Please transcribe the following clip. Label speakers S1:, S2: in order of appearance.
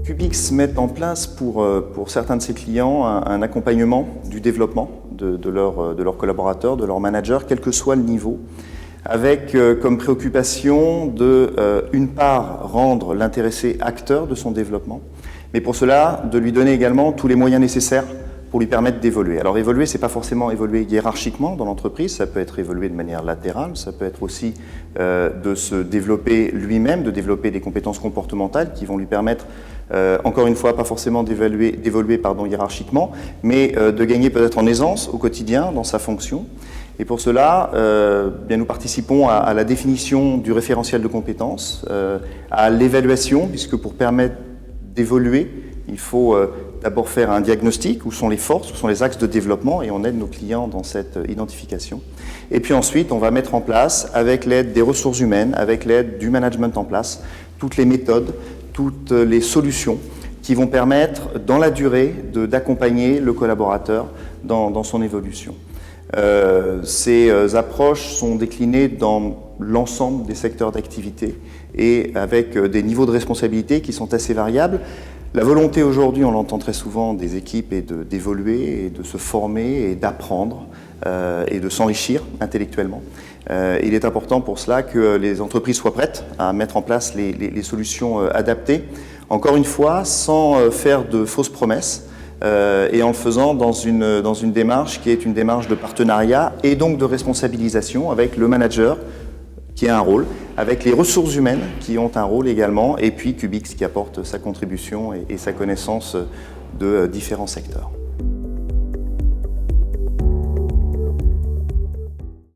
S1: Qubix met en place pour certains de ses clients un accompagnement du développement de leurs collaborateurs, de leurs managers, quel que soit le niveau, avec comme préoccupation une part, rendre l'intéressé acteur de son développement, mais pour cela, de lui donner également tous les moyens nécessaires pour lui permettre d'évoluer. Alors évoluer, c'est pas forcément évoluer hiérarchiquement dans l'entreprise, ça peut être évoluer de manière latérale, ça peut être aussi de se développer lui-même, de développer des compétences comportementales qui vont lui permettre, encore une fois, pas forcément d'évoluer hiérarchiquement, mais de gagner peut-être en aisance au quotidien dans sa fonction. Et pour cela, bien nous participons à la définition du référentiel de compétences, à l'évaluation, puisque pour permettre d'évoluer, il faut d'abord faire un diagnostic, où sont les forces, où sont les axes de développement, et on aide nos clients dans cette identification. Et puis ensuite, on va mettre en place, avec l'aide des ressources humaines, avec l'aide du management en place, toutes les méthodes, toutes les solutions qui vont permettre, dans la durée, d'accompagner le collaborateur dans son évolution. Ces approches sont déclinées dans l'ensemble des secteurs d'activité et avec des niveaux de responsabilité qui sont assez variables. La volonté aujourd'hui, on l'entend très souvent, des équipes est d'évoluer et de se former et d'apprendre et de s'enrichir intellectuellement. Il est important pour cela que les entreprises soient prêtes à mettre en place les solutions adaptées, encore une fois, sans faire de fausses promesses, et en le faisant dans une démarche qui est une démarche de partenariat et donc de responsabilisation avec le manager qui a un rôle, avec les ressources humaines qui ont un rôle également, et puis Qubix qui apporte sa contribution et sa connaissance de différents secteurs.